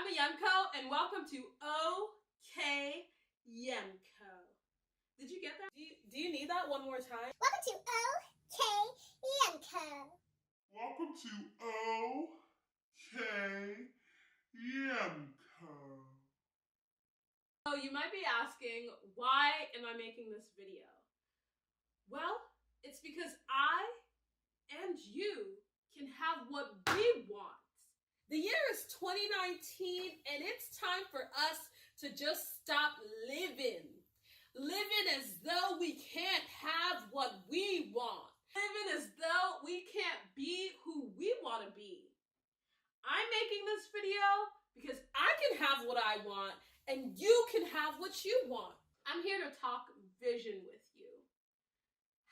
I'm Okayyemco, and welcome to Okayyemco. Did you get that? Do you need that one more time? Welcome to Okayyemco. Welcome to Okayyemco. So you might be asking, why am I making this video? Well, it's because I and you can have what we want. The year is 2019, and it's time for us to just stop living. Living as though we can't have what we want. Living as though we can't be who we want to be. I'm making this video because I can have what I want, and you can have what you want. I'm here to talk vision with you.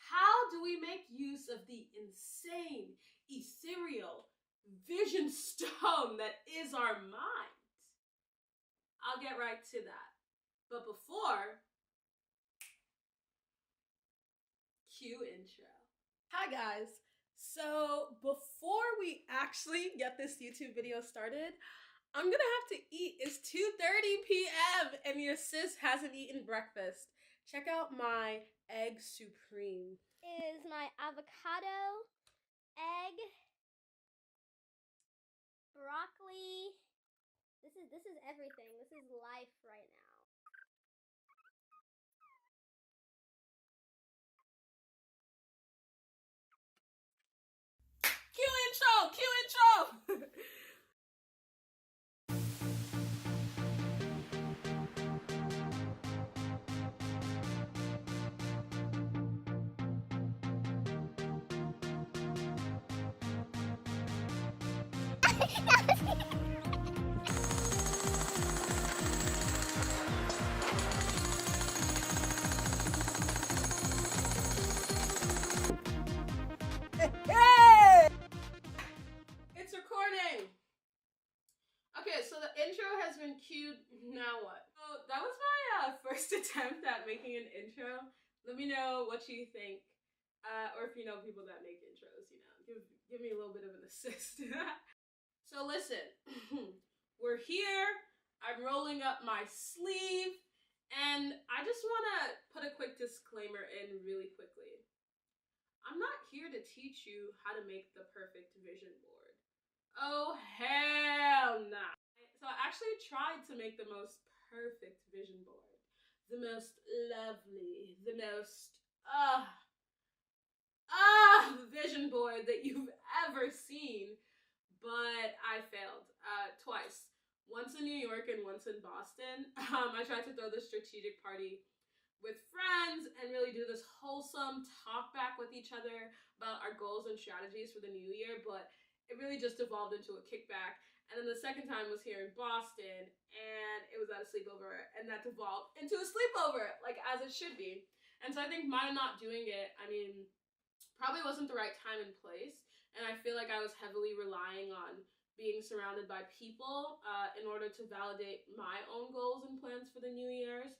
How do we make use of the insane, ethereal vision stone that is our mind? I'll get right to that. But before, cue intro. Hi guys. So before we actually get this YouTube video started, I'm gonna have to eat. It's 2:30 p.m. and your sis hasn't eaten breakfast. Check out my egg supreme. Is my avocado, egg, broccoli. This is everything. This is life right now. Cue intro! Cue intro! Hey! It's recording! Okay, so the intro has been cued. Now what? So that was my first attempt at making an intro. Let me know what you think. Or if you know people that make intros, you know, give me a little bit of an assist. So listen, we're here. I'm rolling up my sleeve, and I just want to put a quick disclaimer in really quickly. I'm not here to teach you how to make the perfect vision board. Oh, hell nah. So I actually tried to make the most perfect vision board. The most lovely, the most, vision board that you've ever seen. But I failed twice. Once in New York and once in Boston. I tried to throw the strategic party with friends and really do this wholesome talk back with each other about our goals and strategies for the new year, but it really just evolved into a kickback. And then the second time was here in Boston, and it was at a sleepover, and that devolved into a sleepover, like as it should be. And so I think my not doing it, I mean, probably wasn't the right time and place. And I feel like I was heavily relying on being surrounded by people in order to validate my own goals and plans for the New Year's.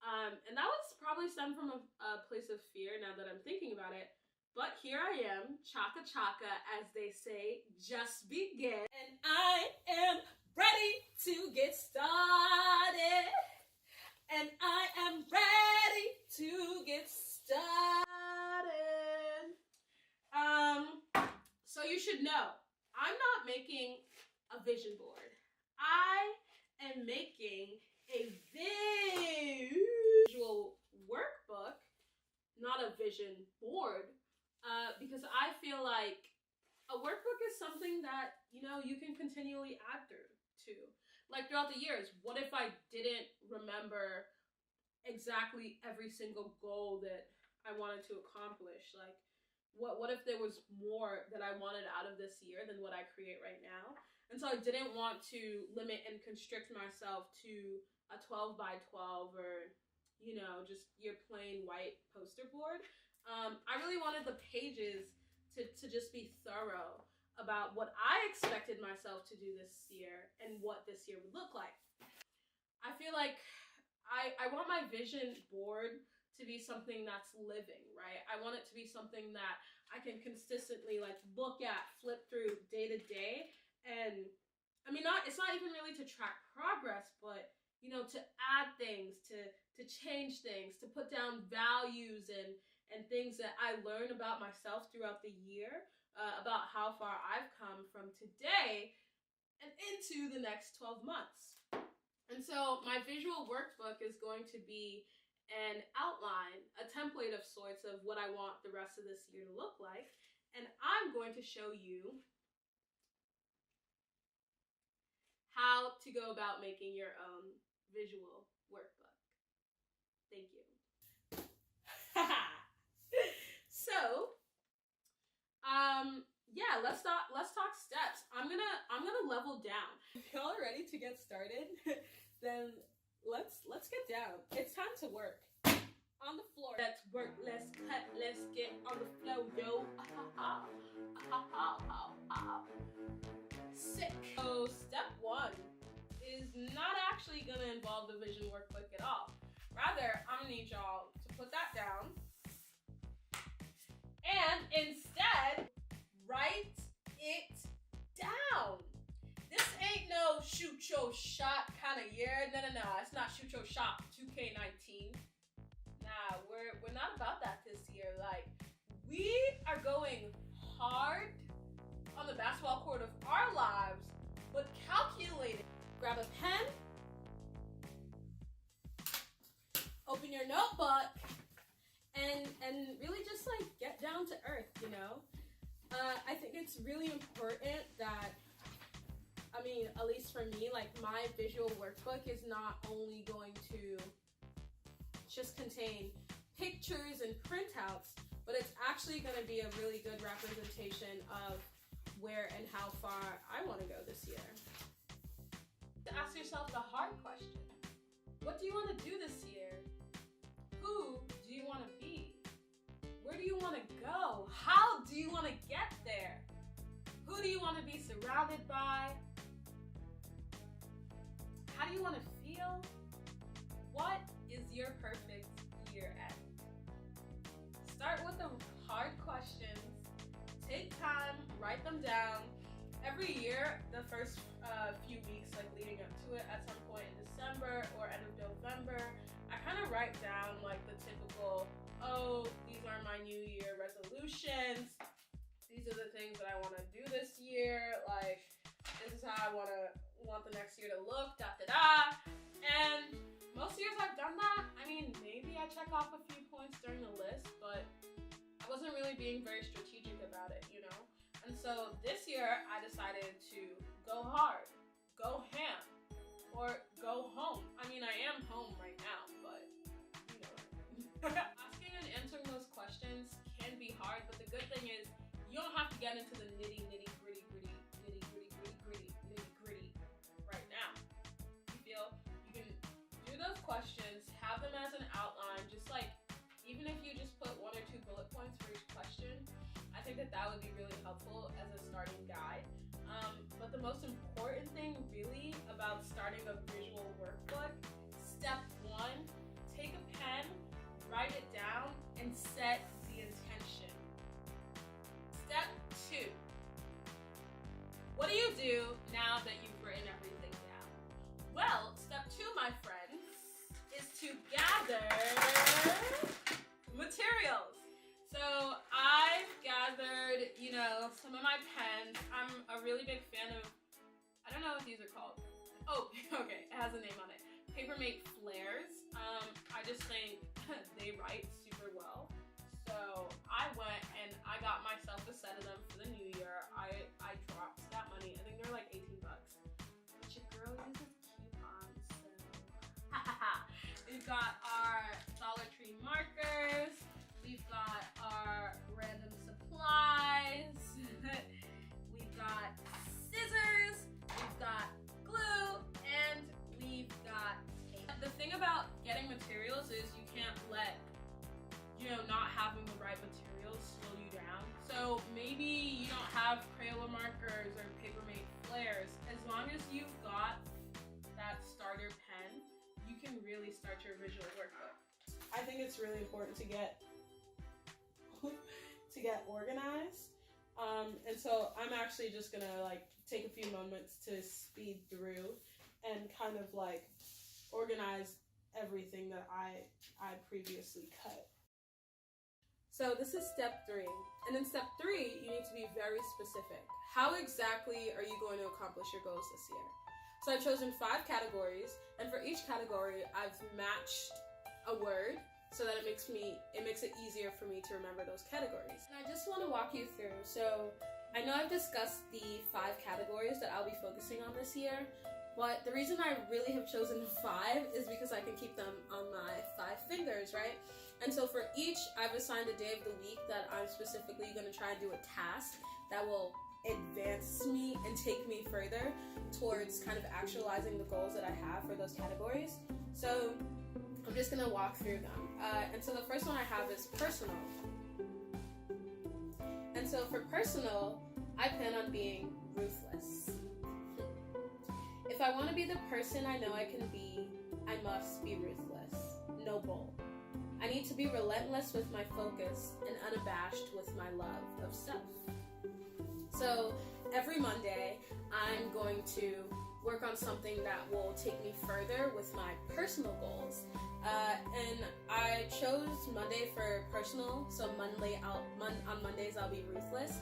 And that was probably stemmed from a place of fear now that I'm thinking about it. But here I am, chaka chaka, as they say, just begin. And I am ready to get started. And I am ready to get started. So you should know, I'm not making a vision board. I am making a visual workbook, not a vision board, because I feel like a workbook is something that, you know, you can continually add to. Like throughout the years, what if I didn't remember exactly every single goal that I wanted to accomplish? Like, what if there was more that I wanted out of this year than what I create right now? And so I didn't want to limit and constrict myself to a 12 by 12 or, you know, just your plain white poster board. I really wanted the pages to just be thorough about what I expected myself to do this year and what this year would look like. I feel like I want my vision board to be something that's living, right? I want it to be something that I can consistently like look at, flip through day to day. And I mean, it's not even really to track progress, but, you know, to add things, to change things, to put down values and things that I learn about myself throughout the year, about how far I've come from today and into the next 12 months. And so my visual workbook is going to be an outline, a template of sorts of what I want the rest of this year to look like. And I'm going to show you how to go about making your own visual workbook. Thank you. So, yeah, let's talk steps. I'm gonna level down. If y'all are ready to get started, then let's get down. It's time to work. On the floor. Let's work, let's cut, let's get on the flow, yo. Sick. So step one is not actually gonna involve the vision workbook at all. Rather, I'm gonna need y'all to put that down and instead write it down. This ain't no shoot your shot kind of year. No. It's not shoot your shot 2K19. Nah, we're not about that this year. Like, we are going hard on the basketball court of our lives, but calculated. Grab a pen, open your notebook, and really just like get down to earth, you know? I think it's really important that, I mean, at least for me, like my visual workbook is not only going to just contain pictures and printouts, but it's actually going to be a really good representation of where and how far I want to go this year. To ask yourself the hard question. What do you want to do this year? Who do you want to be? Where do you want to go? How do you want to get there? Who do you want to be surrounded by? How do you want to feel? What is your perfect year at? Start with the hard questions. Take time, write them down. Every year, the first few weeks, like leading up to it, at some point in December or end of November, I kind of write down like the typical, oh, these are my New Year resolutions. These are the things that I want to do this year. Like, this is how I want the next year to look. And most years I've done that. I mean, maybe I check off a few points during the list, but I wasn't really being very strategic about it, you know? And so this year I decided to go hard, go ham, or go home. I mean, I am home right now, but you know. Asking and answering those questions can be hard, but the good thing is you don't have to get into the nitty gritty right now. You feel? You can do those questions, have them as an outline, just like, even if you just put 1 or 2 bullet points for each question, I think that would be really helpful as a starting guide. But the most important thing really about starting a visual workbook, step 1, take a pen, write it down, and set the intention. Step 2, what do you do now that you've written everything down? Well, step 2, my friends, is to gather materials. So I've gathered, you know, some of my pens. I'm a really big fan of, I don't know what these are called. Oh, okay, it has a name on it. Papermate flares. I just think they write super well. So I went and I got myself a set of them for the new year. I dropped that money. I think they're like $18. But your girl uses coupons, so. We've got our Dollar Tree markers. We've got our random supplies. We've got scissors. We've got glue, and we've got tape. The thing about getting materials is you can't let, not having the right materials slow you down. So maybe you don't have Crayola markers or Papermate flares. As long as you've got that starter pen, you can really start your visual workbook. I think it's really important to get organized. And so I'm actually just gonna like take a few moments to speed through and kind of like organize everything that I previously cut. So this is step 3. And in step 3, you need to be very specific. How exactly are you going to accomplish your goals this year? So I've chosen 5 categories, and for each category, I've matched a word so that it makes it easier for me to remember those categories. And I just want to walk you through. So I know I've discussed the 5 categories that I'll be focusing on this year, but the reason I really have chosen 5 is because I can keep them on my 5 fingers, right? And so for each, I've assigned a day of the week that I'm specifically going to try and do a task that will advance me and take me further towards kind of actualizing the goals that I have for those categories. So I'm just going to walk through them. And so the first one I have is personal. And so for personal, I plan on being ruthless. If I want to be the person I know I can be, I must be ruthless. No bull. I need to be relentless with my focus and unabashed with my love of self. So every Monday, I'm going to work on something that will take me further with my personal goals. And I chose Monday for personal, so on Mondays I'll be ruthless,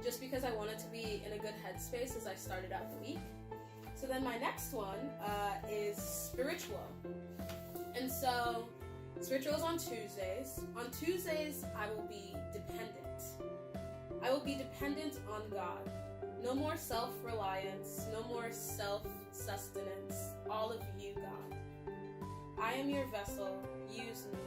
just because I wanted to be in a good headspace as I started out the week. So then my next one is spiritual. And so spiritual is on Tuesdays. On Tuesdays, I will be dependent. I will be dependent on God. No more self-reliance, no more self-sustenance. All of you, God. I am your vessel. Use me.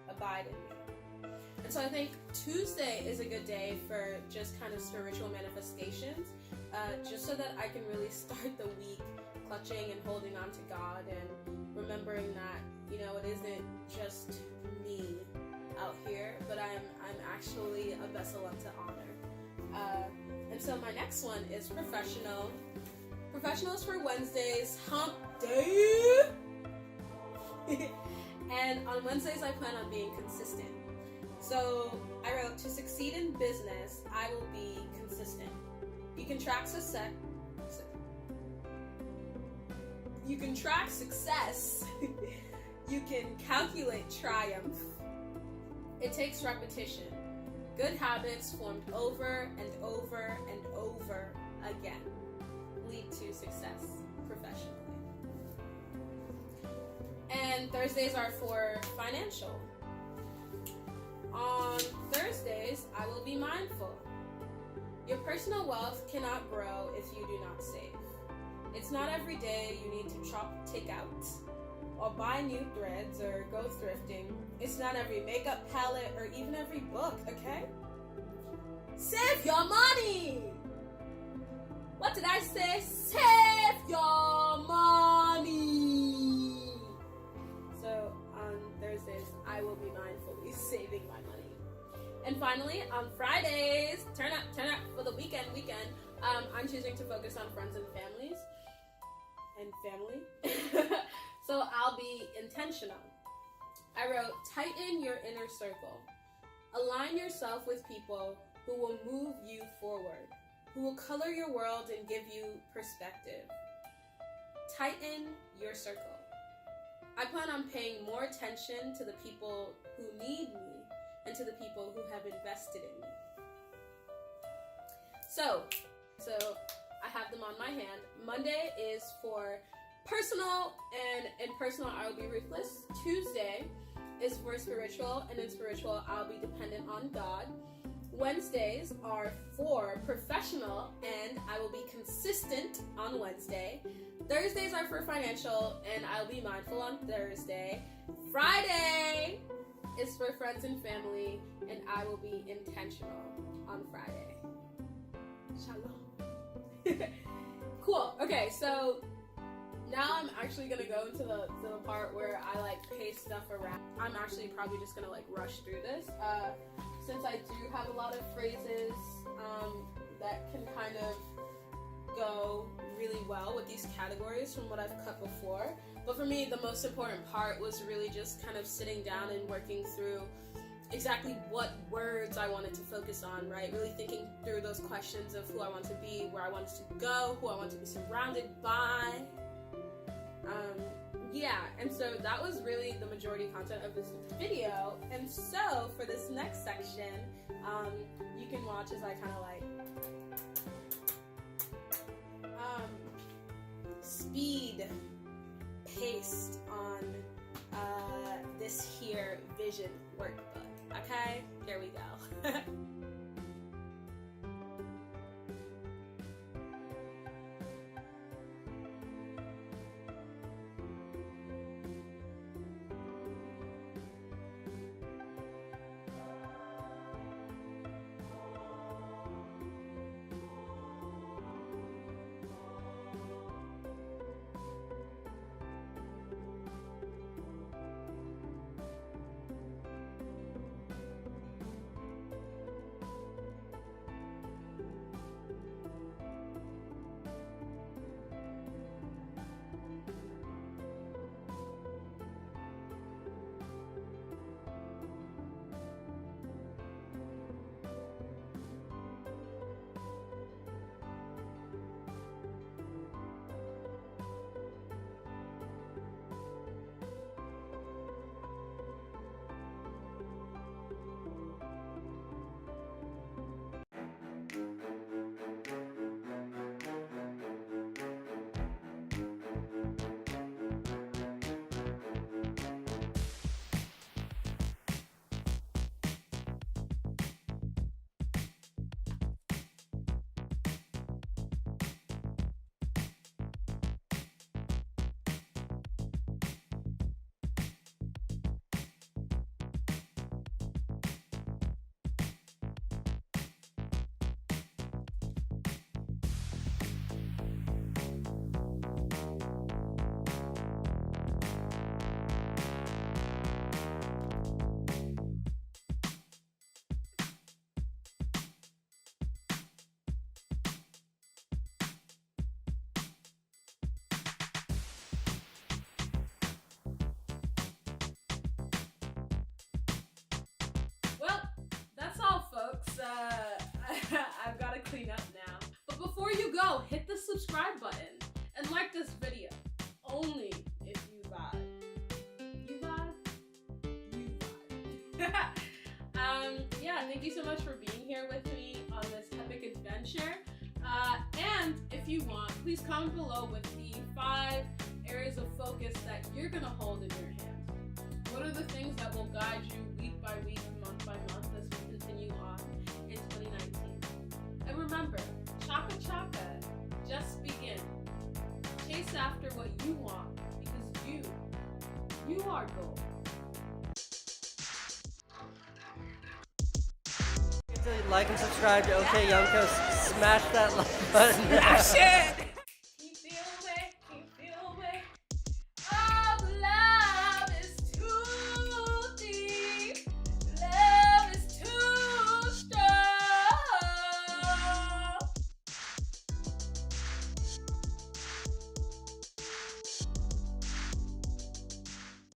Abide in me. And so I think Tuesday is a good day for just kind of spiritual manifestations, just so that I can really start the week clutching and holding on to God and remembering that, you know, it isn't just me out here, but I'm actually a vessel unto honor. And so my next one is professional. Professional is for Wednesdays, hump day. And on Wednesdays, I plan on being consistent. So I wrote, to succeed in business, I will be consistent. You can track success. You can track success. You can calculate triumph. It takes repetition. Good habits formed over and over and over again lead to success professionally. And Thursdays are for financial. On Thursdays, I will be mindful. Your personal wealth cannot grow if you do not save. It's not every day you need to take out or buy new threads or go thrifting. It's not every makeup palette or even every book, okay? Save your money! What did I say? Save your money! So on Thursdays, I will be mindfully saving my money. And finally, on Fridays, turn up for the weekend. I'm choosing to focus on friends and families. And family. So I'll be intentional. I wrote, tighten your inner circle. Align yourself with people who will move you forward, who will color your world and give you perspective. Tighten your circle. I plan on paying more attention to the people who need me and to the people who have invested in me. So I have them on my hand. Monday is for personal, and in personal, I will be ruthless. Tuesday is for spiritual, and in spiritual, I'll be dependent on God. Wednesdays are for professional, and I will be consistent on Wednesday. Thursdays are for financial, and I'll be mindful on Thursday. Friday is for friends and family, and I will be intentional on Friday. Shalom. Cool. Okay, so now I'm actually gonna go into the part where I like paste stuff around. I'm actually probably just gonna like rush through this, since I do have a lot of phrases that can kind of go really well with these categories from what I've cut before. But for me, the most important part was really just kind of sitting down and working through exactly what words I wanted to focus on, right? Really thinking through those questions of who I want to be, where I want to go, who I want to be surrounded by. Yeah, and so that was really the majority content of this video. And so for this next section, you can watch as I kind of like speed paste on this here vision workbook. Okay, here we go. I've got to clean up now. But before you go, hit the subscribe button and like this video. Only if you vibe. You vibe? You vibe. Yeah, thank you so much for being here with me on this epic adventure. And if you want, please comment below with the 5 areas of focus that you're gonna hold in your hands. What are the things that will guide you week by week, month by month as we continue on in 2019? And remember, chaka chaka, just begin. Chase after what you want because you are gold. Like and subscribe to Okayyemco. Smash that like button. Smash it!